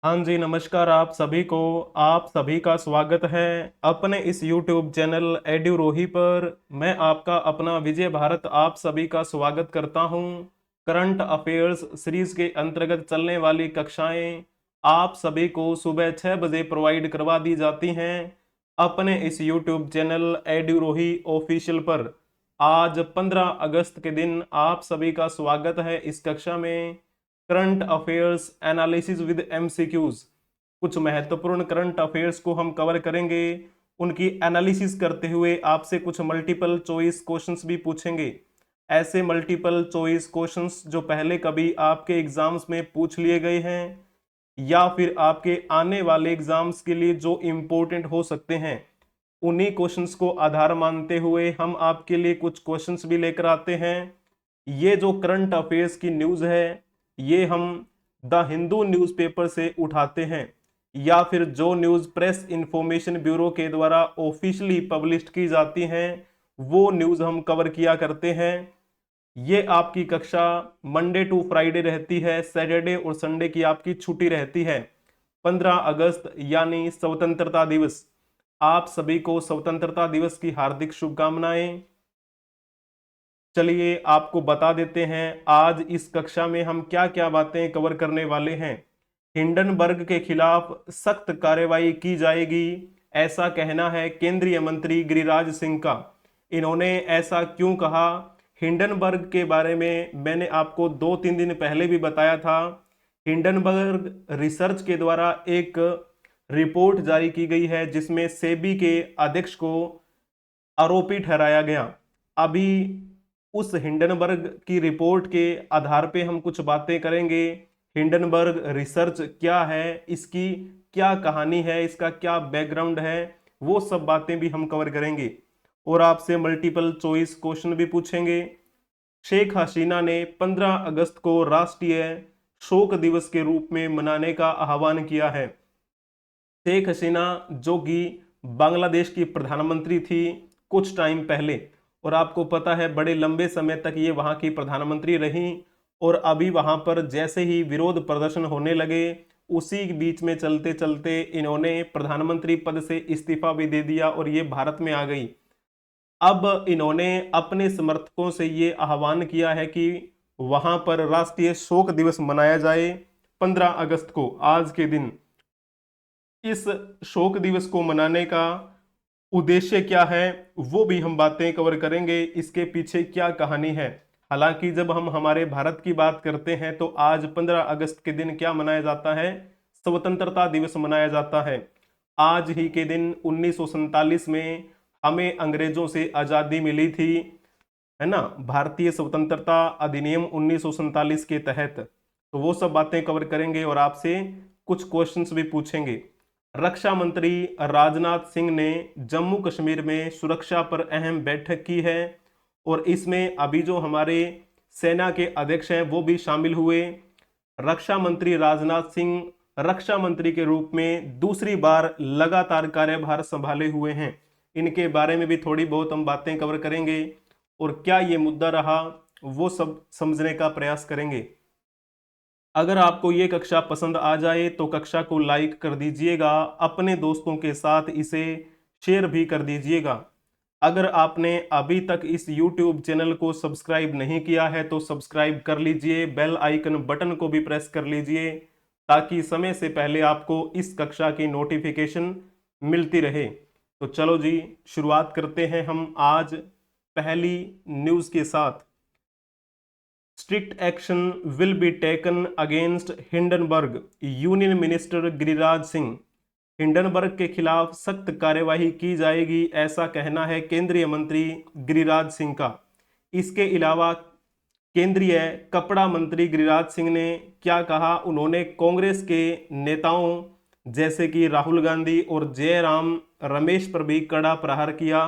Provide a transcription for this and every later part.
हाँ जी, नमस्कार आप सभी का स्वागत है अपने इस YouTube चैनल एड्यूरोही पर। मैं आपका अपना विजय भारत आप सभी का स्वागत करता हूँ। करंट अफेयर्स सीरीज के अंतर्गत चलने वाली कक्षाएं आप सभी को सुबह 6 बजे प्रोवाइड करवा दी जाती हैं अपने इस YouTube चैनल एड्यूरोही ऑफिशियल पर। आज 15 अगस्त के दिन आप सभी का स्वागत है इस कक्षा में। Current affairs analysis with MCQs, कुछ महत्वपूर्ण करंट अफेयर्स को हम कवर करेंगे। उनकी एनालिसिस करते हुए आपसे कुछ मल्टीपल चॉइस क्वेश्चंस भी पूछेंगे। ऐसे मल्टीपल चॉइस क्वेश्चंस जो पहले कभी आपके एग्जाम्स में पूछ लिए गए हैं या फिर आपके आने वाले एग्जाम्स के लिए जो इंपॉर्टेंट हो सकते हैं, उन्हीं क्वेश्चंस को आधार मानते हुए हम आपके लिए कुछ क्वेश्चंस भी लेकर आते हैं। ये जो करंट अफेयर्स की न्यूज़ है, ये हम द हिंदू न्यूज़पेपर से उठाते हैं या फिर जो न्यूज़ प्रेस इंफॉर्मेशन ब्यूरो के द्वारा ऑफिशियली पब्लिश की जाती हैं, वो न्यूज़ हम कवर किया करते हैं। ये आपकी कक्षा मंडे टू फ्राइडे रहती है, सैटरडे और संडे की आपकी छुट्टी रहती है। 15 अगस्त यानी स्वतंत्रता दिवस, आप सभी को स्वतंत्रता दिवस की हार्दिक शुभकामनाएं। चलिए आपको बता देते हैं आज इस कक्षा में हम क्या क्या बातें कवर करने वाले हैं। हिंडनबर्ग के खिलाफ सख्त कार्रवाई की जाएगी, ऐसा कहना है केंद्रीय मंत्री गिरिराज सिंह का। इन्होंने ऐसा क्यों कहा? हिंडनबर्ग के बारे में मैंने आपको 2-3 दिन पहले भी बताया था। हिंडनबर्ग रिसर्च के द्वारा एक रिपोर्ट जारी की गई है जिसमें सेबी के अध्यक्ष को आरोपी ठहराया गया। अभी उस हिंडनबर्ग की रिपोर्ट के आधार पे हम कुछ बातें करेंगे। हिंडनबर्ग रिसर्च क्या है, इसकी क्या कहानी है, इसका क्या बैकग्राउंड है, वो सब बातें भी हम कवर करेंगे और आपसे मल्टीपल चॉइस क्वेश्चन भी पूछेंगे। शेख हसीना ने 15 अगस्त को राष्ट्रीय शोक दिवस के रूप में मनाने का आह्वान किया है। शेख हसीना जो कि बांग्लादेश की प्रधानमंत्री थी कुछ टाइम पहले, और आपको पता है बड़े लंबे समय तक ये वहां की प्रधानमंत्री रही, और अभी वहां पर जैसे ही विरोध प्रदर्शन होने लगे उसी बीच में चलते चलते इन्होंने प्रधानमंत्री पद से इस्तीफा भी दे दिया और ये भारत में आ गई। अब इन्होंने अपने समर्थकों से ये आह्वान किया है कि वहां पर राष्ट्रीय शोक दिवस मनाया जाए 15 अगस्त को, आज के दिन। इस शोक दिवस को मनाने का उद्देश्य क्या है वो भी हम बातें कवर करेंगे, इसके पीछे क्या कहानी है। हालांकि जब हम हमारे भारत की बात करते हैं तो आज 15 अगस्त के दिन क्या मनाया जाता है? स्वतंत्रता दिवस मनाया जाता है। आज ही के दिन 1947 में हमें अंग्रेजों से आजादी मिली थी, है ना, भारतीय स्वतंत्रता अधिनियम 1947 के तहत। तो वो सब बातें कवर करेंगे और आपसे कुछ क्वेश्चंस भी पूछेंगे। रक्षा मंत्री राजनाथ सिंह ने जम्मू कश्मीर में सुरक्षा पर अहम बैठक की है और इसमें अभी जो हमारे सेना के अध्यक्ष हैं वो भी शामिल हुए। रक्षा मंत्री राजनाथ सिंह रक्षा मंत्री के रूप में दूसरी बार लगातार कार्यभार संभाले हुए हैं। इनके बारे में भी थोड़ी बहुत हम बातें कवर करेंगे और क्या ये मुद्दा रहा वो सब समझने का प्रयास करेंगे। अगर आपको ये कक्षा पसंद आ जाए तो कक्षा को लाइक कर दीजिएगा, अपने दोस्तों के साथ इसे शेयर भी कर दीजिएगा। अगर आपने अभी तक इस YouTube चैनल को सब्सक्राइब नहीं किया है तो सब्सक्राइब कर लीजिए, बेल आइकन बटन को भी प्रेस कर लीजिए ताकि समय से पहले आपको इस कक्षा की नोटिफिकेशन मिलती रहे। तो चलो जी, शुरुआत करते हैं हम आज पहली न्यूज़ के साथ। Strict action will be taken against Hindenburg, union minister Giriraj Singh. Hindenburg के खिलाफ सख्त कार्यवाही की जाएगी, ऐसा कहना है केंद्रीय मंत्री गिरिराज सिंह का। इसके अलावा केंद्रीय कपड़ा मंत्री गिरिराज सिंह ने क्या कहा? उन्होंने कांग्रेस के नेताओं जैसे कि राहुल गांधी और जयराम रमेश पर भी कड़ा प्रहार किया।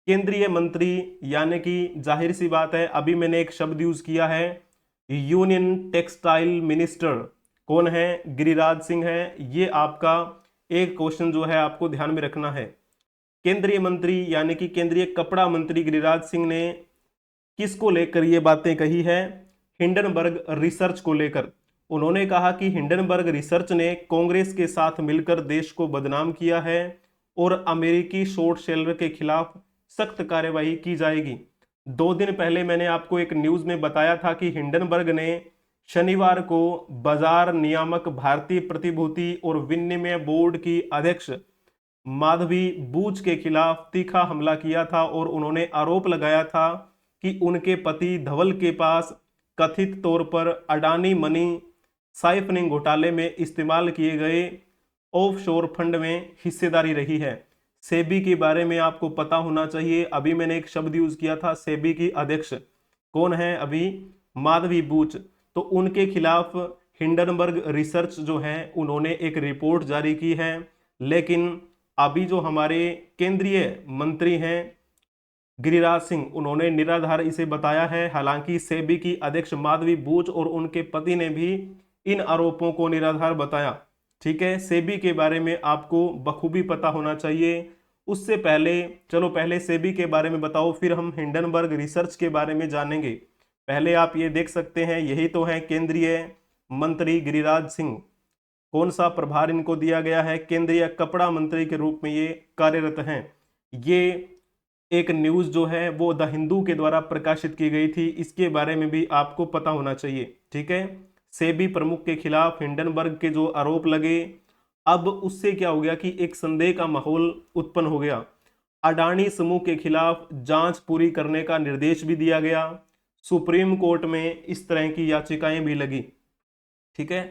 केंद्रीय मंत्री यानी कि जाहिर सी बात है, अभी मैंने एक शब्द यूज किया है, यूनियन टेक्सटाइल मिनिस्टर कौन है? गिरिराज सिंह है। ये आपका एक क्वेश्चन जो है आपको ध्यान में रखना है। केंद्रीय मंत्री यानी कि केंद्रीय कपड़ा मंत्री गिरिराज सिंह ने किसको लेकर ये बातें कही है? हिंडनबर्ग रिसर्च को लेकर। उन्होंने कहा कि हिंडनबर्ग रिसर्च ने कांग्रेस के साथ मिलकर देश को बदनाम किया है और अमेरिकी शॉर्ट सेलर के खिलाफ सख्त कार्यवाही की जाएगी। 2 दिन पहले मैंने आपको एक न्यूज में बताया था कि हिंडनबर्ग ने शनिवार को बाजार नियामक भारतीय प्रतिभूति और विनिमय बोर्ड की अध्यक्ष माधवी बूच के खिलाफ तीखा हमला किया था और उन्होंने आरोप लगाया था कि उनके पति धवल के पास कथित तौर पर अडानी मनी साइफनिंग घोटाले में इस्तेमाल किए गए ऑफशोर फंड में हिस्सेदारी रही है। सेबी के बारे में आपको पता होना चाहिए। अभी मैंने एक शब्द यूज किया था, सेबी की अध्यक्ष कौन है अभी? माधवी बूच। तो उनके खिलाफ हिंडनबर्ग रिसर्च जो है उन्होंने एक रिपोर्ट जारी की है, लेकिन अभी जो हमारे केंद्रीय मंत्री हैं गिरिराज सिंह, उन्होंने निराधार इसे बताया है। हालांकि सेबी की अध्यक्ष माधवी बूच और उनके पति ने भी इन आरोपों को निराधार बताया। ठीक है, सेबी के बारे में आपको बखूबी पता होना चाहिए। उससे पहले चलो पहले सेबी के बारे में बताओ, फिर हम हिंडनबर्ग रिसर्च के बारे में जानेंगे। पहले आप ये देख सकते हैं, यही तो है केंद्रीय मंत्री गिरिराज सिंह। कौन सा प्रभार इनको दिया गया है? केंद्रीय कपड़ा मंत्री के रूप में ये कार्यरत हैं। ये एक न्यूज जो है वो द हिंदू के द्वारा प्रकाशित की गई थी, इसके बारे में भी आपको पता होना चाहिए। ठीक है, सेबी प्रमुख के खिलाफ हिंडनबर्ग के जो आरोप लगे, अब उससे क्या हो गया कि एक संदेह का माहौल उत्पन्न हो गया। अडानी समूह के खिलाफ जांच पूरी करने का निर्देश भी दिया गया। सुप्रीम कोर्ट में इस तरह की याचिकाएं भी लगी। ठीक है,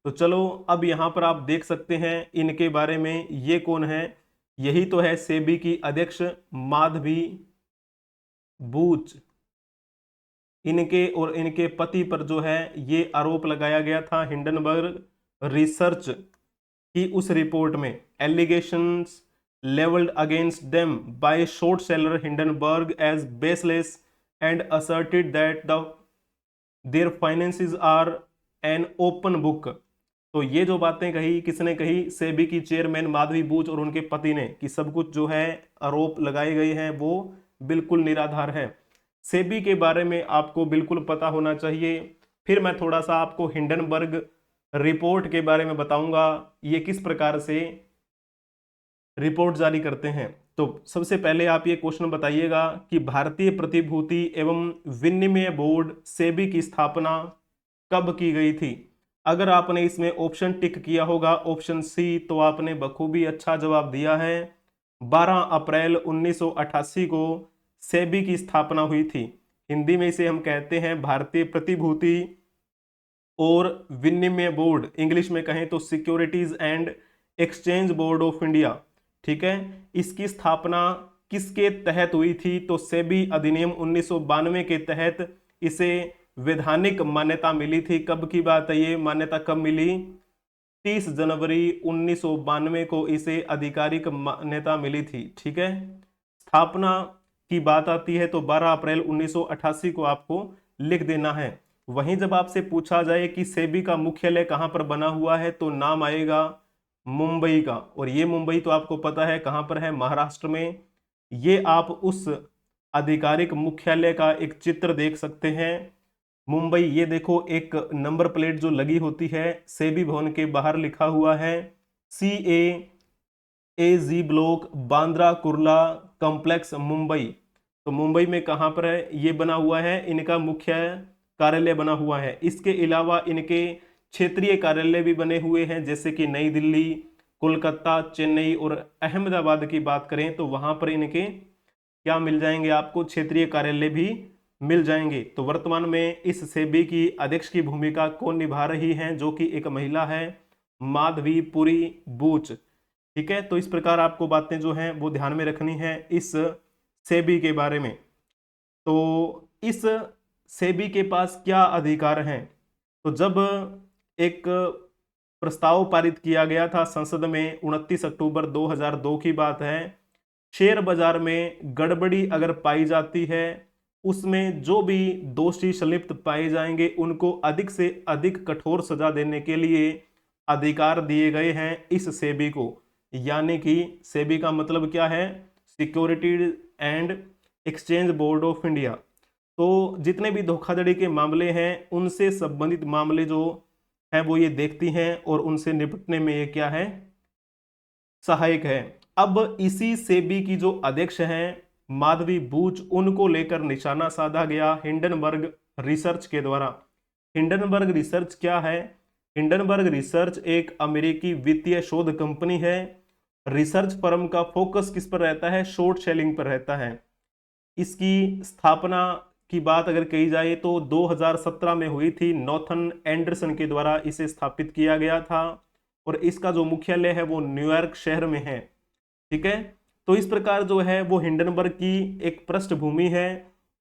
तो चलो अब यहां पर आप देख सकते हैं इनके बारे में। ये कौन है? यही तो है सेबी की अध्यक्ष माधवी बूच। इनके और इनके पति पर जो है ये आरोप लगाया गया था हिंडनबर्ग रिसर्च की उस रिपोर्ट में। Allegations levelled against them by short seller Hindenburg as baseless and asserted that their finances are an open book. तो ये जो बातें कही किसने कही? सेबी की चेयरमैन माधवी बूच और उनके पति ने, कि सब कुछ जो है आरोप लगाए गए हैं वो बिल्कुल निराधार है। सेबी के बारे में आपको बिल्कुल पता होना चाहिए। फिर मैं थोड़ा सा आपको हिंडनबर्ग रिपोर्ट के बारे में बताऊंगा, ये किस प्रकार से रिपोर्ट जारी करते हैं। तो सबसे पहले आप ये क्वेश्चन बताइएगा कि भारतीय प्रतिभूति एवं विनिमय बोर्ड सेबी की स्थापना कब की गई थी? अगर आपने इसमें ऑप्शन टिक किया होगा ऑप्शन सी, तो आपने बखूबी अच्छा जवाब दिया है। 12 अप्रैल 1988 को सेबी की स्थापना हुई थी। हिंदी में इसे हम कहते हैं भारतीय प्रतिभूति और विनिमय बोर्ड, इंग्लिश में कहें तो securities and exchange board of India. ठीक है, इसकी स्थापना किसके तहत हुई थी? तो सेबी अधिनियम 1992 के तहत इसे वैधानिक मान्यता मिली थी। कब की बात है ये? मान्यता कब मिली? 30 जनवरी 1992 को इसे आधिकारिक मान्यता मिली थी। ठीक है, स्थापना की बात आती है तो 12 अप्रैल 1988 को आपको लिख देना है। वहीं जब आपसे पूछा जाए कि सेबी का मुख्यालय कहां पर बना हुआ है, तो नाम आएगा मुंबई का। और ये मुंबई तो आपको पता है कहां पर है? महाराष्ट्र में। ये आप उस आधिकारिक मुख्यालय का एक चित्र देख सकते हैं। मुंबई, ये देखो एक नंबर प्लेट जो लगी होती है सेबी भवन के बाहर लिखा हुआ है CAAZ block Bandra Kurla complex Mumbai. तो मुंबई में कहां पर है? ये बना हुआ है, इनका मुख्य कार्यालय बना हुआ है। इसके अलावा इनके क्षेत्रीय कार्यालय भी बने हुए हैं, जैसे कि नई दिल्ली, कोलकाता, चेन्नई और अहमदाबाद की बात करें तो वहां पर इनके क्या मिल जाएंगे आपको? क्षेत्रीय कार्यालय भी मिल जाएंगे। तो वर्तमान में इस सेबी की अध्यक्ष की भूमिका कौन निभा रही हैं? जो कि एक महिला है, माधवी पुरी बूच। ठीक है, तो इस प्रकार आपको बातें जो हैं वो ध्यान में रखनी है इस सेबी के बारे में। तो इस सेबी के पास क्या अधिकार हैं? तो जब एक प्रस्ताव पारित किया गया था संसद में 29 अक्टूबर 2002 की बात है, शेयर बाजार में गड़बड़ी अगर पाई जाती है, उसमें जो भी दोषी संलिप्त पाए जाएंगे उनको अधिक से अधिक कठोर सजा देने के लिए अधिकार दिए गए हैं इस सेबी को। यानी कि सेबी का मतलब क्या है? Securities and exchange board of India. तो जितने भी धोखाधड़ी के मामले हैं उनसे संबंधित मामले जो है वो ये देखती हैं और उनसे निपटने में ये क्या है, सहायक है। अब इसी सेबी की जो अध्यक्ष हैं माधवी बूच, उनको लेकर निशाना साधा गया हिंडनबर्ग रिसर्च के द्वारा। हिंडनबर्ग रिसर्च क्या है? हिंडनबर्ग रिसर्च एक अमेरिकी वित्तीय शोध कंपनी है। रिसर्च फर्म का फोकस किस पर रहता है? शॉर्ट सेलिंग पर रहता है। इसकी स्थापना की बात अगर कही जाए तो 2017 में हुई थी, नॉर्थन एंडरसन के द्वारा इसे स्थापित किया गया था और इसका जो मुख्यालय है वो न्यूयॉर्क शहर में है। ठीक है, तो इस प्रकार जो है वो हिंडनबर्ग की एक पृष्ठभूमि है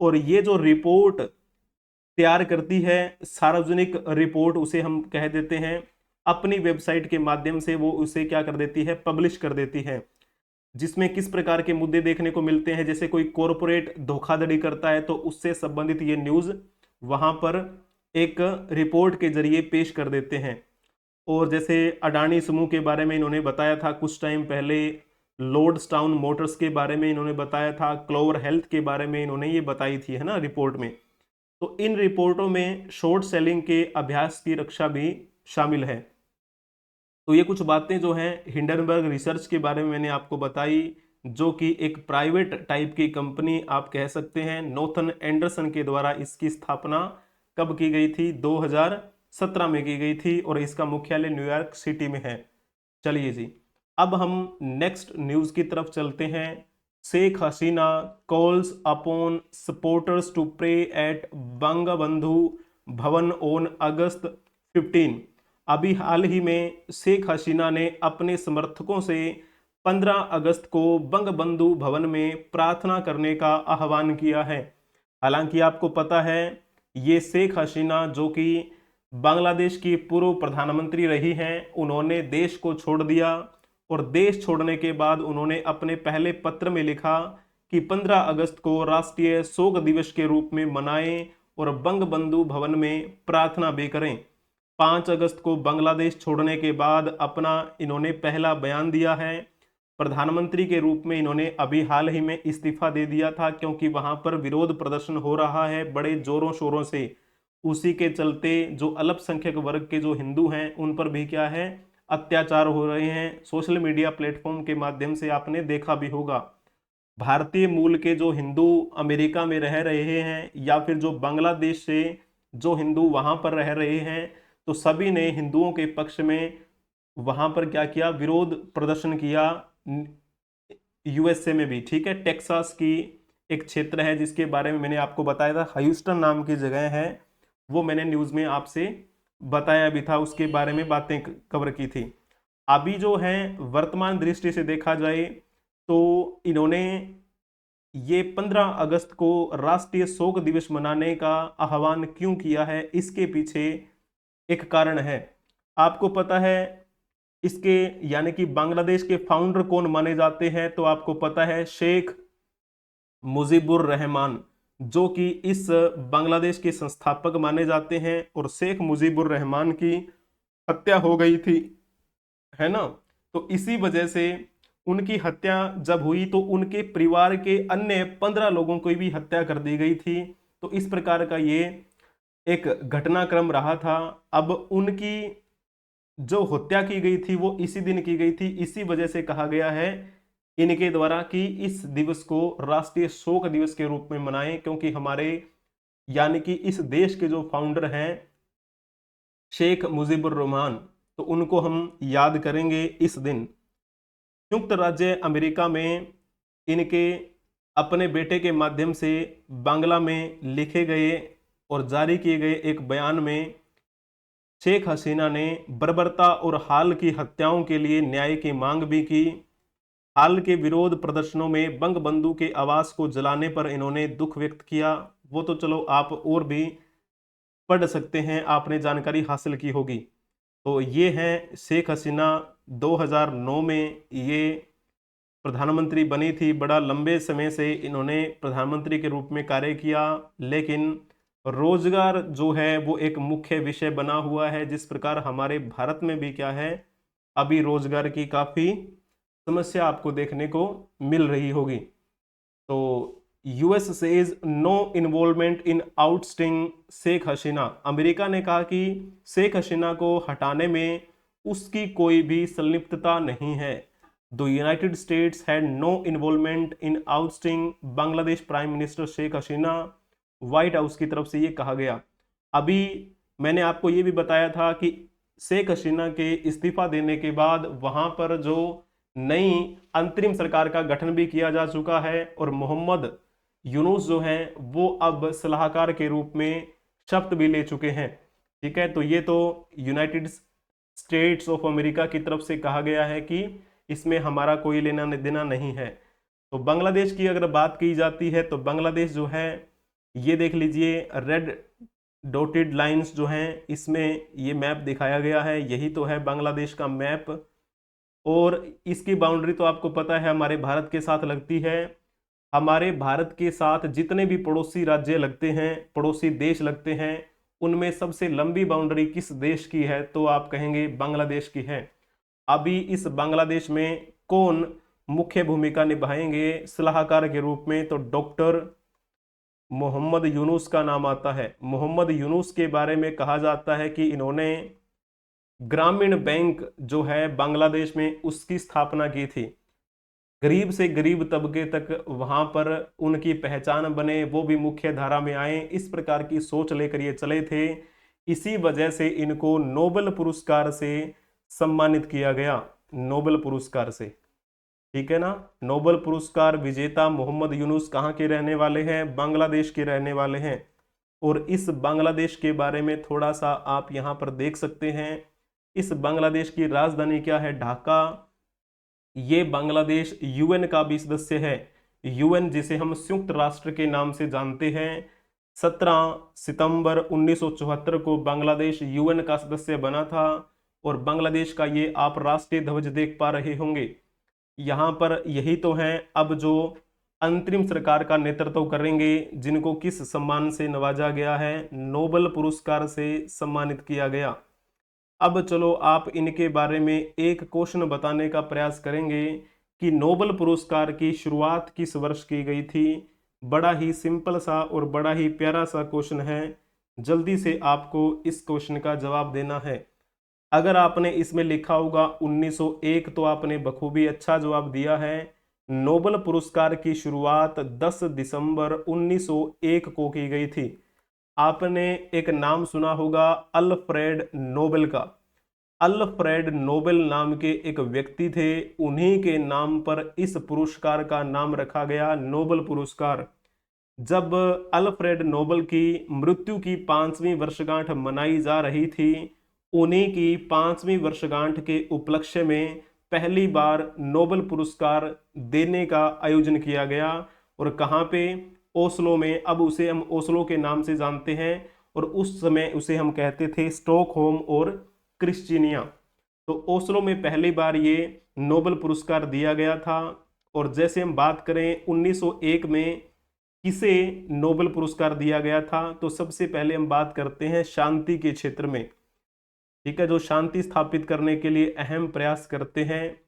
और ये जो रिपोर्ट तैयार करती है, सार्वजनिक रिपोर्ट उसे हम कह देते हैं, अपनी वेबसाइट के माध्यम से वो उसे क्या कर देती है, पब्लिश कर देती है, जिसमें किस प्रकार के मुद्दे देखने को मिलते हैं। जैसे कोई कॉरपोरेट धोखाधड़ी करता है तो उससे संबंधित ये न्यूज वहां पर एक रिपोर्ट के जरिए पेश कर देते हैं। और जैसे अडानी समूह के बारे में इन्होंने बताया था कुछ टाइम पहले, लॉर्ड्सटाउन मोटर्स के बारे में इन्होंने बताया था, क्लोवर हेल्थ के बारे में इन्होंने ये बताई थी, है ना, रिपोर्ट में। तो इन रिपोर्टों में शॉर्ट सेलिंग के अभ्यास की रक्षा भी शामिल है। तो ये कुछ बातें जो हैं हिंडनबर्ग रिसर्च के बारे में मैंने आपको बताई, जो कि एक प्राइवेट टाइप की कंपनी आप कह सकते हैं। नॉर्थन एंडरसन के द्वारा इसकी स्थापना कब की गई थी? 2017 में की गई थी और इसका मुख्यालय न्यूयॉर्क सिटी में है। चलिए जी, अब हम नेक्स्ट न्यूज की तरफ चलते हैं। Sheikh Hasina calls upon supporters to pray at Bangabandhu Bhavan on अगस्त 15। अभी हाल ही में शेख हसीना ने अपने समर्थकों से 15 अगस्त को बंगबंधु भवन में प्रार्थना करने का आह्वान किया है। हालांकि आपको पता है ये शेख हसीना जो कि बांग्लादेश की पूर्व प्रधानमंत्री रही हैं, उन्होंने देश को छोड़ दिया और देश छोड़ने के बाद उन्होंने अपने पहले पत्र में लिखा कि 15 अगस्त को राष्ट्रीय शोक दिवस के रूप में मनाएं और बंगबंधु भवन में प्रार्थना भी करें। 5 अगस्त को बांग्लादेश छोड़ने के बाद अपना इन्होंने पहला बयान दिया है। प्रधानमंत्री के रूप में इन्होंने अभी हाल ही में इस्तीफा दे दिया था क्योंकि वहां पर विरोध प्रदर्शन हो रहा है बड़े जोरों शोरों से। उसी के चलते जो अल्पसंख्यक वर्ग के जो हिंदू हैं उन पर भी क्या है, अत्याचार हो रहे हैं। सोशल मीडिया प्लेटफॉर्म के माध्यम से आपने देखा भी होगा। भारतीय मूल के जो हिंदू अमेरिका में रह रहे हैं या फिर जो बांग्लादेश से जो हिंदू वहां पर रह रहे हैं, तो सभी ने हिंदुओं के पक्ष में वहां पर क्या किया, विरोध प्रदर्शन किया। यूएसए में भी, ठीक है, टेक्सास की एक क्षेत्र है जिसके बारे में मैंने आपको बताया था, ह्यूस्टन नाम की जगह है, वो मैंने न्यूज में आपसे बताया भी था, उसके बारे में बातें कवर की थी। अभी जो है वर्तमान दृष्टि से देखा जाए तो इन्होंने ये 15 अगस्त को राष्ट्रीय शोक दिवस मनाने का आह्वान क्यों किया है, इसके पीछे एक कारण है। आपको पता है इसके यानी कि बांग्लादेश के फाउंडर कौन माने जाते हैं? तो आपको पता है शेख मुजीबुर रहमान, जो कि इस बांग्लादेश के संस्थापक माने जाते हैं। और शेख मुजीबुर रहमान की हत्या हो गई थी, है ना, तो इसी वजह से उनकी हत्या जब हुई तो उनके परिवार के अन्य 15 लोगों की भी हत्या कर दी गई थी। तो इस प्रकार का ये एक घटनाक्रम रहा था। अब उनकी जो हत्या की गई थी वो इसी दिन की गई थी, इसी वजह से कहा गया है इनके द्वारा कि इस दिवस को राष्ट्रीय शोक दिवस के रूप में मनाएं, क्योंकि हमारे यानी कि इस देश के जो फाउंडर हैं शेख मुजीबुर रहमान, तो उनको हम याद करेंगे इस दिन। संयुक्त राज्य अमेरिका में इनके अपने बेटे के माध्यम से बांग्ला में लिखे गए और जारी किए गए एक बयान में शेख हसीना ने बर्बरता और हाल की हत्याओं के लिए न्याय की मांग भी की। हाल के विरोध प्रदर्शनों में बंगबंधु के आवास को जलाने पर इन्होंने दुख व्यक्त किया। वो तो चलो आप और भी पढ़ सकते हैं, आपने जानकारी हासिल की होगी। तो ये हैं शेख हसीना, 2009 में ये प्रधानमंत्री बनी थी। बड़ा लंबे समय से इन्होंने प्रधानमंत्री के रूप में कार्य किया, लेकिन रोजगार जो है वो एक मुख्य विषय बना हुआ है। जिस प्रकार हमारे भारत में भी क्या है, अभी रोजगार की काफी समस्या आपको देखने को मिल रही होगी। तो US says no involvement in ousting Sheikh Hasina. America ने कहा कि शेख हसीना को हटाने में उसकी कोई भी संलिप्तता नहीं है। The United States had no involvement in ousting Bangladesh prime minister Sheikh Hasina. White House की तरफ से ये कहा गया। अभी मैंने आपको ये भी बताया था कि शेख हसीना के इस्तीफा देने के बाद वहां पर जो नई अंतरिम सरकार का गठन भी किया जा चुका है और मोहम्मद यूनुस जो हैं वो अब सलाहकार के रूप में शपथ भी ले चुके हैं। ठीक है, तो ये तो यूनाइटेड स्टेट्स ऑफ अमेरिका की तरफ से कहा गया है कि इसमें हमारा कोई लेना देना नहीं है। तो बांग्लादेश की अगर बात की जाती है तो बांग्लादेश जो है ये देख लीजिए, रेड डॉटेड लाइंस जो हैं इसमें ये मैप दिखाया गया है, यही तो है बांग्लादेश का मैप। और इसकी बाउंड्री तो आपको पता है हमारे भारत के साथ लगती है। हमारे भारत के साथ जितने भी पड़ोसी राज्य लगते हैं, पड़ोसी देश लगते हैं, उनमें सबसे लंबी बाउंड्री किस देश की है तो आप कहेंगे बांग्लादेश की है। अभी इस बांग्लादेश में कौन मुख्य भूमिका निभाएंगे सलाहकार के रूप में, तो डॉक्टर मोहम्मद यूनुस का नाम आता है। मोहम्मद यूनुस के बारे में कहा जाता है कि इन्होंने ग्रामीण बैंक जो है बांग्लादेश में उसकी स्थापना की थी। गरीब से गरीब तबके तक वहां पर उनकी पहचान बने, वो भी मुख्य धारा में आए, इस प्रकार की सोच लेकर ये चले थे। इसी वजह से इनको नोबेल पुरस्कार से सम्मानित किया गया, नोबेल पुरस्कार से। ठीक है ना, नोबेल पुरस्कार विजेता मोहम्मद यूनुस कहाँ के रहने वाले हैं, बांग्लादेश के रहने वाले हैं। और इस बांग्लादेश के बारे में थोड़ा सा आप यहाँ पर देख सकते हैं। इस बांग्लादेश की राजधानी क्या है, ढाका। ये बांग्लादेश यूएन का भी सदस्य है, यूएन जिसे हम संयुक्त राष्ट्र के नाम से जानते हैं। 17 सितंबर 1974 को बांग्लादेश यूएन का सदस्य बना था। और बांग्लादेश का ये आप राष्ट्रीय ध्वज देख पा रहे होंगे, यहाँ पर यही तो हैं अब जो अंतरिम सरकार का नेतृत्व करेंगे, जिनको किस सम्मान से नवाजा गया है, नोबेल पुरस्कार से सम्मानित किया गया। अब चलो आप इनके बारे में एक क्वेश्चन बताने का प्रयास करेंगे कि नोबेल पुरस्कार की शुरुआत किस वर्ष की गई थी। बड़ा ही सिंपल सा और बड़ा ही प्यारा सा क्वेश्चन है, जल्दी से आपको इस क्वेश्चन का जवाब देना है। अगर आपने इसमें लिखा होगा 1901 तो आपने बखूबी अच्छा जवाब दिया है। नोबेल पुरस्कार की शुरुआत 10 दिसंबर 1901 को की गई थी। आपने एक नाम सुना होगा अल्फ्रेड नोबेल का। अल्फ्रेड नोबेल नाम के एक व्यक्ति थे, उन्हीं के नाम पर इस पुरस्कार का नाम रखा गया, नोबेल पुरस्कार। जब अल्फ्रेड नोबेल की मृत्यु की 5वीं वर्षगांठ मनाई जा रही थी, उन्हीं की 5वीं वर्षगांठ के उपलक्ष्य में पहली बार नोबेल पुरस्कार देने का आयोजन किया गया। और कहाँ पे, ओस्लो में। अब उसे हम ओस्लो के नाम से जानते हैं और उस समय उसे हम कहते थे स्टॉकहोम और क्रिश्चियनिया। तो ओस्लो में पहली बार ये नोबेल पुरस्कार दिया गया था। और जैसे हम बात करें 1901 में किसे नोबेल पुरस्कार दिया गया था, तो सबसे पहले हम बात करते हैं शांति के क्षेत्र में। ठीक है, जो शांति स्थापित करने के लिए अहम प्रयास करते हैं।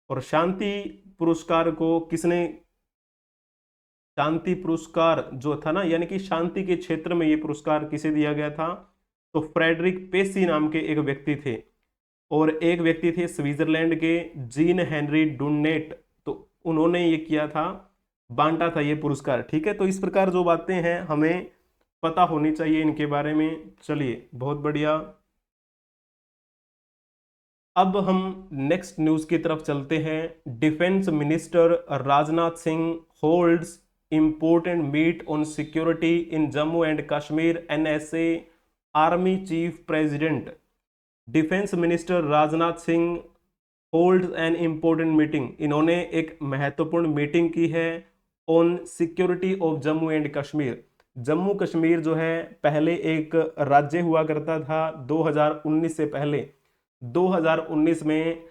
और शांति पुरस्कार को किसने, शांति पुरस्कार जो था ना, यानी कि शांति के क्षेत्र में ये पुरस्कार किसे दिया गया था, तो फ्रेडरिक पेसी नाम के एक व्यक्ति थे। और एक व्यक्ति थे स्विट्जरलैंड के जीन हेनरी डुन्नेट, तो उन्होंने ये किया था, बांटा था ये पुरस्कार। ठीक है, तो इस प्रकार जो बातें हैं हमें पता होनी चाहिए इनके बारे में। चलिए, बहुत बढ़िया। अब हम नेक्स्ट न्यूज की तरफ चलते हैं। Defence minister Rajnath Singh holds important meet on security in Jammu and Kashmir, NSA army chief president. Defence minister Rajnath Singh holds an important meeting, इन्होंने एक महत्वपूर्ण मीटिंग की है on security of Jammu and Kashmir. Jammu Kashmir जो है पहले एक राज्य हुआ करता था, 2019 से पहले 2019 में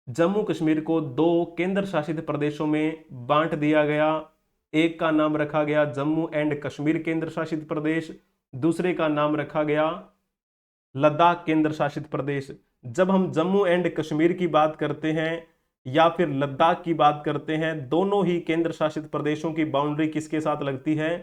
जम्मू कश्मीर को 2 केंद्र शासित प्रदेशों में बांट दिया गया। एक का नाम रखा गया जम्मू एंड कश्मीर केंद्र शासित प्रदेश, दूसरे का नाम रखा गया लद्दाख केंद्र शासित प्रदेश। जब हम जम्मू एंड कश्मीर की बात करते हैं या फिर लद्दाख की बात करते हैं, दोनों ही केंद्र शासित प्रदेशों की बाउंड्री किसके साथ लगती है?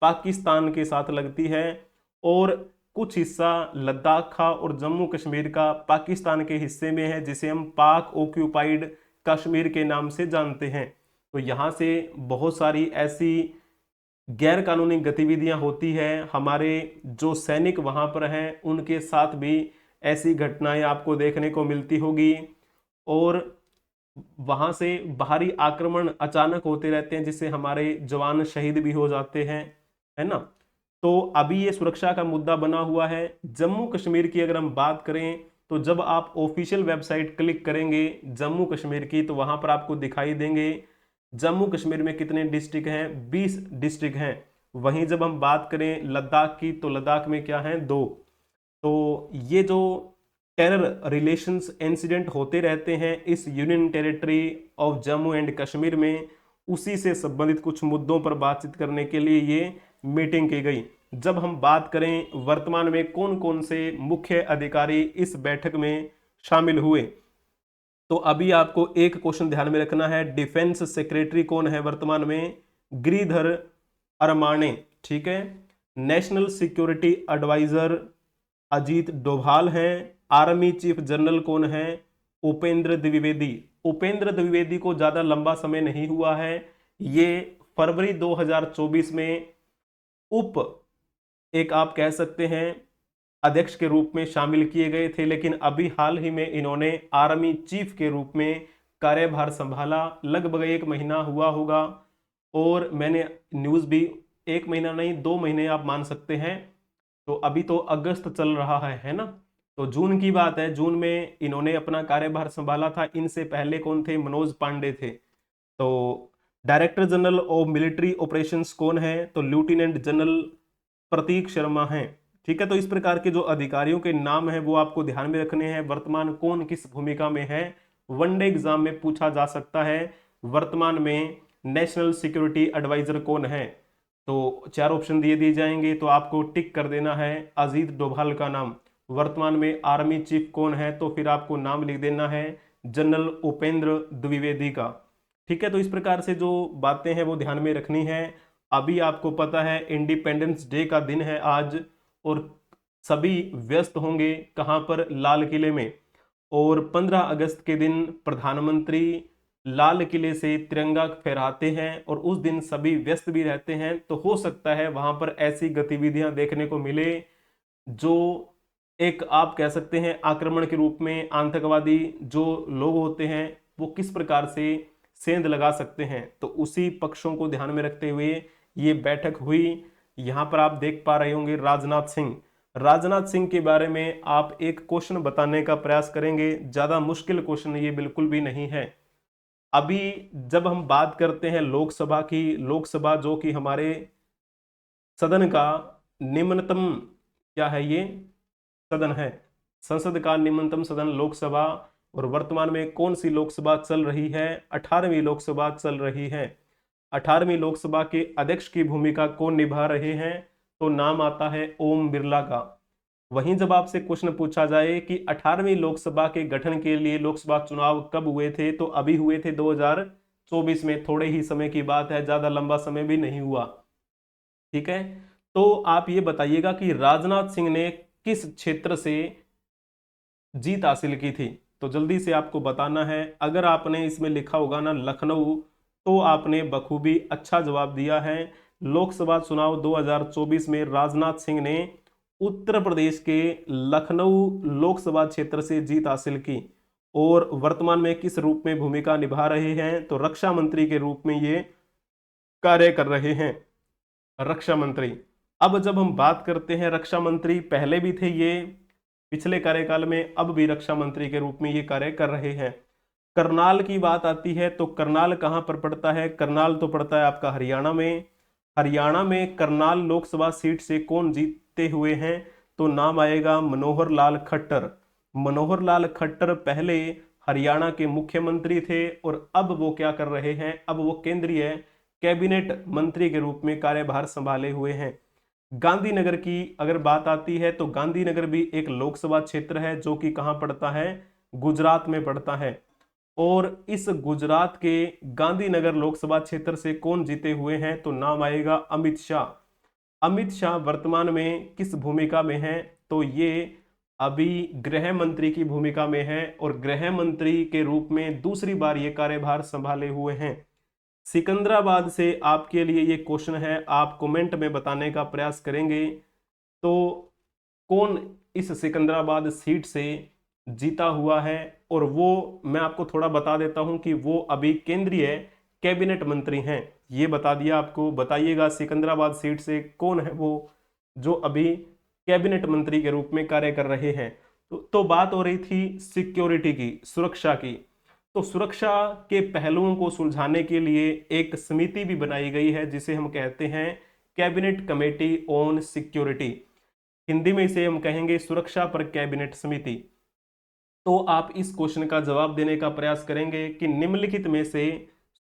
पाकिस्तान के साथ लगती है। और कुछ हिस्सा लद्दाख का और जम्मू कश्मीर का पाकिस्तान के हिस्से में है, जिसे हम पाक ऑक्यूपाइड कश्मीर के नाम से जानते हैं। तो यहां से बहुत सारी ऐसी गैर कानूनी गतिविधियां होती है, हमारे जो सैनिक वहां पर हैं उनके साथ भी ऐसी घटनाएं आपको देखने को मिलती होगी। और वहां से बाहरी आक्रमण अचानक होते रहते हैं, जिससे हमारे जवान शहीद भी हो जाते हैं, है ना। तो अभी ये सुरक्षा का मुद्दा बना हुआ है। जम्मू कश्मीर की अगर हम बात करें, तो जब आप ऑफिशियल वेबसाइट क्लिक करेंगे जम्मू कश्मीर की, तो वहां पर आपको दिखाई देंगे जम्मू कश्मीर में कितने डिस्ट्रिक्ट हैं, 20 डिस्ट्रिक्ट हैं। वहीं जब हम बात करें लद्दाख की, तो लद्दाख में क्या है, 2। तो ये जो टेरर रिलेशंस इंसिडेंट होते रहते हैं इस union territory of Jammu and Kashmir में, उसी से संबंधित कुछ मुद्दों पर बातचीत करने के लिए ये मीटिंग की गई। जब हम बात करें वर्तमान में कौन कौन से मुख्य अधिकारी इस बैठक में शामिल हुए, तो अभी आपको एक क्वेश्चन ध्यान में रखना है, डिफेंस सेक्रेटरी कौन है वर्तमान में? गिरिधर अरमाने, ठीक है। National security adviser Ajit Doval हैं। आर्मी चीफ जनरल कौन है? उपेंद्र द्विवेदी। उपेंद्र द्विवेदी को ज्यादा लंबा समय नहीं हुआ है, ये फरवरी 2024 में उप एक आप कह सकते हैं अध्यक्ष के रूप में शामिल किए गए थे, लेकिन अभी हाल ही में इन्होंने आर्मी चीफ के रूप में कार्यभार संभाला। लगभग 1 महीना हुआ होगा, और मैंने न्यूज़ भी 1 महीना नहीं 2 महीने आप मान सकते हैं। तो अभी तो अगस्त चल रहा है ना। तो जून की बात है, जून में इन्होंने अपना कार्यभार संभाला था। इनसे पहले कौन थे? मनोज पांडे थे। तो director general of military operations कौन है? तो लेफ्टिनेंट जनरल प्रतीक शर्मा हैं। ठीक है, तो इस प्रकार के जो अधिकारियों के नाम है वो आपको ध्यान में रखने हैं। वर्तमान कौन किस भूमिका में है, वनडे एग्जाम में पूछा जा सकता है। वर्तमान में नेशनल सिक्योरिटी एडवाइजर कौन है? तो 4 ऑप्शन दिए जाएंगे, तो आपको टिक कर देना है अजीत डोभाल का नाम। वर्तमान में आर्मी चीफ कौन है? तो फिर आपको नाम लिख देना है जनरल उपेंद्र द्विवेदी का। ठीक है, तो इस प्रकार से जो बातें हैं वो ध्यान में रखनी है। अभी आपको पता है इंडिपेंडेंस डे का दिन है आज, और सभी व्यस्त होंगे कहां पर? लाल किले में। और 15 अगस्त के दिन प्रधानमंत्री लाल किले से तिरंगा फहराते हैं, और उस दिन सभी व्यस्त भी रहते हैं। तो हो सकता है वहां पर ऐसी गतिविधियां देखने को मिले जो एक आप कह सकते हैं आक्रमण के रूप में आतंकवादी जो लोग होते हैं वो किस प्रकार से सेंध लगा सकते हैं। तो उसी पक्षों को ध्यान में रखते हुए ये बैठक हुई। यहां पर आप देख पा रहे होंगे राजनाथ सिंह। राजनाथ सिंह के बारे में आप एक क्वेश्चन बताने का प्रयास करेंगे, ज्यादा मुश्किल क्वेश्चन ये बिल्कुल भी नहीं है। अभी जब हम बात करते हैं लोकसभा की, लोकसभा जो कि हमारे सदन का निम्नतम क्या है, ये सदन है, संसद का निम्नतम सदन लोकसभा। और वर्तमान में कौन सी लोकसभा चल रही है? 18वीं लोकसभा चल रही है। 18वीं लोकसभा के अध्यक्ष की भूमिका कौन निभा रहे हैं? तो नाम आता है ओम बिरला का। वहीं जब आपसे क्वेश्चन पूछा जाए कि 18वीं लोकसभा के गठन के लिए लोकसभा चुनाव कब हुए थे, तो अभी हुए थे 2024 में। थोड़े ही समय की बात है, ज्यादा लंबा समय भी नहीं हुआ। ठीक है, तो आप ये बताइएगा कि राजनाथ सिंह ने किस क्षेत्र से जीत हासिल की थी? तो जल्दी से आपको बताना है। अगर आपने इसमें लिखा होगा ना लखनऊ, तो आपने बखूबी अच्छा जवाब दिया है। लोकसभा चुनाव 2024 में राजनाथ सिंह ने उत्तर प्रदेश के लखनऊ लोकसभा क्षेत्र से जीत हासिल की, और वर्तमान में किस रूप में भूमिका निभा रहे हैं? तो रक्षा मंत्री के रूप में ये कार्य कर रहे हैं, रक्षा मंत्री। अब जब हम बात करते हैं रक्षा मंत्री, पहले भी थे ये पिछले कार्यकाल में, अब भी रक्षा मंत्री के रूप में ये कार्य कर रहे हैं। करनाल की बात आती है, तो करनाल कहां पर पड़ता है? करनाल तो पड़ता है आपका हरियाणा में। हरियाणा में करनाल लोकसभा सीट से कौन जीतते हुए हैं? तो नाम आएगा मनोहर लाल खट्टर। मनोहर लाल खट्टर पहले हरियाणा के मुख्यमंत्री थे, और अब वो क्या कर रहे हैं? अब वो केंद्रीय कैबिनेट मंत्री के रूप में कार्यभार संभाले हुए हैं। गांधीनगर की अगर बात आती है, तो गांधीनगर भी एक लोकसभा क्षेत्र है जो कि कहां पड़ता है? गुजरात में पड़ता है। और इस गुजरात के गांधीनगर लोकसभा क्षेत्र से कौन जीते हुए हैं? तो नाम आएगा अमित शाह। अमित शाह वर्तमान में किस भूमिका में हैं? तो ये अभी गृह मंत्री की भूमिका में हैं और गृह मंत्री के रूप में दूसरी बार ये कार्यभार संभाले हुए हैं। सिकंदराबाद से आपके लिए ये क्वेश्चन है, आप कमेंट में बताने का प्रयास करेंगे तो कौन इस सिकंदराबाद सीट से जीता हुआ है। और वो मैं आपको थोड़ा बता देता हूं कि वो अभी केंद्रीय कैबिनेट मंत्री हैं, ये बता दिया आपको। बताइएगा सिकंदराबाद सीट से कौन है वो जो अभी कैबिनेट मंत्री के रूप में कार्य कर रहे हैं। तो बात हो रही थी सिक्योरिटी की, सुरक्षा की। तो सुरक्षा के पहलुओं को सुलझाने के लिए एक समिति भी बनाई गई है जिसे हम कहते हैं cabinet committee on security. Hindi में इसे हम कहेंगे सुरक्षा पर कैबिनेट समिति। तो आप इस क्वेश्चन का जवाब देने का प्रयास करेंगे कि निम्नलिखित में से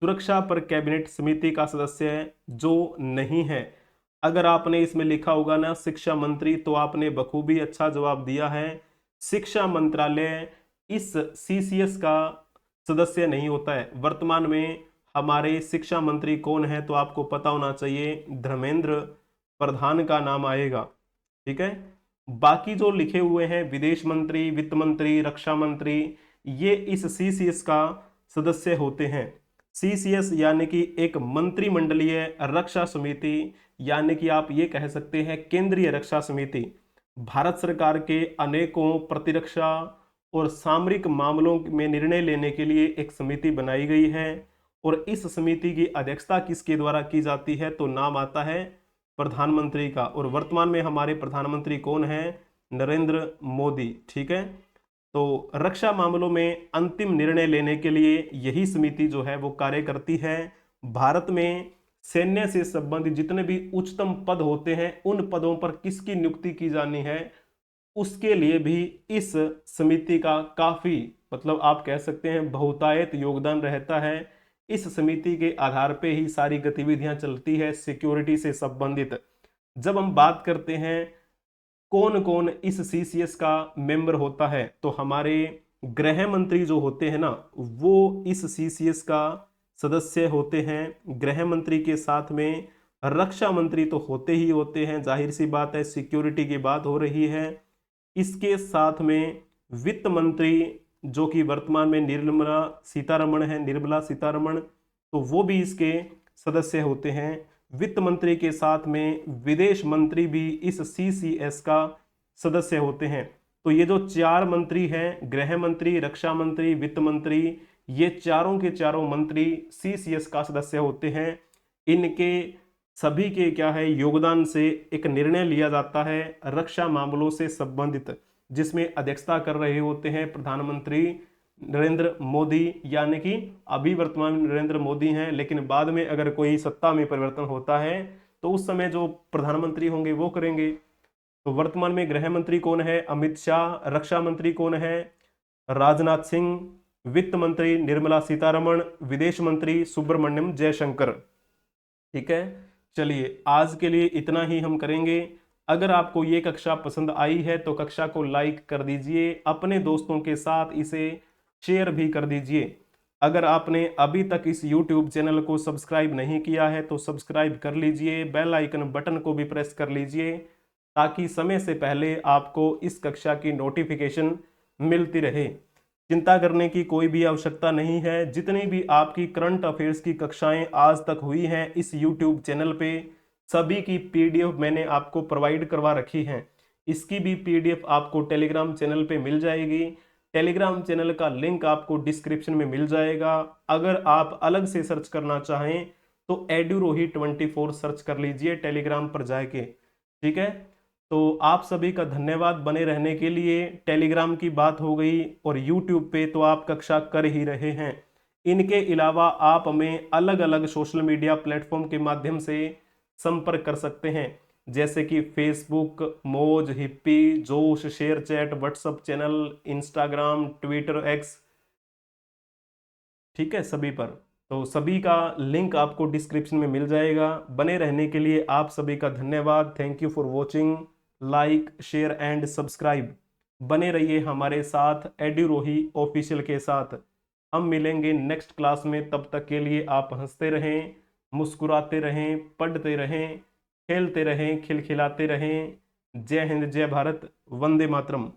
सुरक्षा पर कैबिनेट समिति का सदस्य जो नहीं है। अगर आपने इसमें लिखा होगा ना शिक्षा मंत्री, तो आपने बखूबी अच्छा जवाब दिया है। शिक्षा मंत्रालय इस सीसीएस का सदस्य नहीं होता है। वर्तमान में हमारे शिक्षा मंत्री कौन है? तो आपको पता होना चाहिए, धर्मेंद्र प्रधान का नाम आएगा। ठीक है, बाकी जो लिखे हुए हैं विदेश मंत्री, वित्त मंत्री, रक्षा मंत्री, ये इस सीसीएस का सदस्य होते हैं। सीसीएस यानी कि एक मंत्रिमंडलीय रक्षा समिति, यानी कि आप ये कह सकते हैं केंद्रीय रक्षा समिति। भारत सरकार के अनेकों प्रतिरक्षा और सामरिक मामलों में निर्णय लेने के लिए एक समिति बनाई गई है और इस समिति की अध्यक्षता किसके द्वारा की जाती है? तो नाम आता है प्रधानमंत्री का। और वर्तमान में हमारे प्रधानमंत्री कौन है? नरेंद्र मोदी। ठीक है, तो रक्षा मामलों में अंतिम निर्णय लेने के लिए यही समिति जो है वो कार्य करती है। भारत में सैन्य से संबंधित जितने भी उच्चतम पद होते हैं उन पदों पर किसकी नियुक्ति की जानी है, उसके लिए भी इस समिति का काफी मतलब आप कह सकते हैं बहुतायत योगदान रहता है। इस समिति के आधार पे ही सारी गतिविधियां चलती है सिक्योरिटी से संबंधित। जब हम बात करते हैं कौन कौन इस सीसीएस का मेंबर होता है, तो हमारे गृह मंत्री जो होते हैं ना, वो इस सीसीएस का सदस्य होते हैं। गृह मंत्री के साथ में रक्षा मंत्री तो होते ही होते हैं, जाहिर सी बात है, सिक्योरिटी की बात हो रही है। इसके साथ में वित्त मंत्री जो कि वर्तमान में निर्मला सीतारमण है, निर्मला सीतारमण, तो वो भी इसके सदस्य होते हैं। वित्त मंत्री के साथ में विदेश मंत्री भी इस सीसीएस का सदस्य होते हैं। तो ये जो चार मंत्री हैं, गृह मंत्री, रक्षा मंत्री, वित्त मंत्री, ये चारों के चारों मंत्री सीसीएस का सदस्य होते हैं। इनके सभी के क्या है योगदान से एक निर्णय लिया जाता है रक्षा मामलों से संबंधित, जिसमें अध्यक्षता कर रहे होते हैं प्रधानमंत्री नरेंद्र मोदी। यानी कि अभी वर्तमान में नरेंद्र मोदी हैं, लेकिन बाद में अगर कोई सत्ता में परिवर्तन होता है तो उस समय जो प्रधानमंत्री होंगे वो करेंगे। तो वर्तमान में गृह मंत्री कौन है? अमित शाह। रक्षा मंत्री कौन है? राजनाथ सिंह। वित्त मंत्री निर्मला सीतारमण। विदेश मंत्री सुब्रमण्यम जयशंकर। ठीक है, चलिए आज के लिए इतना ही हम करेंगे। अगर आपको ये कक्षा पसंद आई है तो कक्षा को लाइक कर दीजिए, अपने दोस्तों के साथ इसे शेयर भी कर दीजिए। अगर आपने अभी तक इस YouTube चैनल को सब्सक्राइब नहीं किया है तो सब्सक्राइब कर लीजिए, बेल आइकन बटन को भी प्रेस कर लीजिए ताकि समय से पहले आपको इस कक्षा की नोटिफिकेशन मिलती रहे। चिंता करने की कोई भी आवश्यकता नहीं है। जितनी भी आपकी करंट अफेयर्स की कक्षाएं आज तक हुई हैं इस YouTube चैनल पे, सभी की PDF मैंने आपको प्रोवाइड करवा रखी है। इसकी भी PDF आपको टेलीग्राम चैनल पे मिल जाएगी। टेलीग्राम चैनल का लिंक आपको डिस्क्रिप्शन में मिल जाएगा। अगर आप अलग से सर्च करना चाहें तो EduRohi24 सर्च कर लीजिए टेलीग्राम पर जाके। ठीक है, तो आप सभी का धन्यवाद बने रहने के लिए। टेलीग्राम की बात हो गई और यूट्यूब पे तो आप कक्षा कर ही रहे हैं। इनके अलावा आप हमें अलग अलग सोशल मीडिया प्लेटफॉर्म के माध्यम से संपर्क कर सकते हैं, जैसे कि फेसबुक, मौज, हिप्पी, जोश, share chat, WhatsApp channel, Instagram, Twitter, x. ठीक है, सभी पर। तो सभी का लिंक आपको डिस्क्रिप्शन में मिल जाएगा। बने रहने के लिए आप सभी का धन्यवाद। Thank you for watching. Like, share and subscribe. बने रहिए हमारे साथ EduRohi ऑफिशियल के साथ। हम मिलेंगे नेक्स्ट क्लास में, तब तक के लिए आप हंसते रहें, मुस्कुराते रहें, पढ़ते रहें, खेलते रहें, खिलखिलाते रहें। जय हिंद, जय भारत, वंदे मातरम।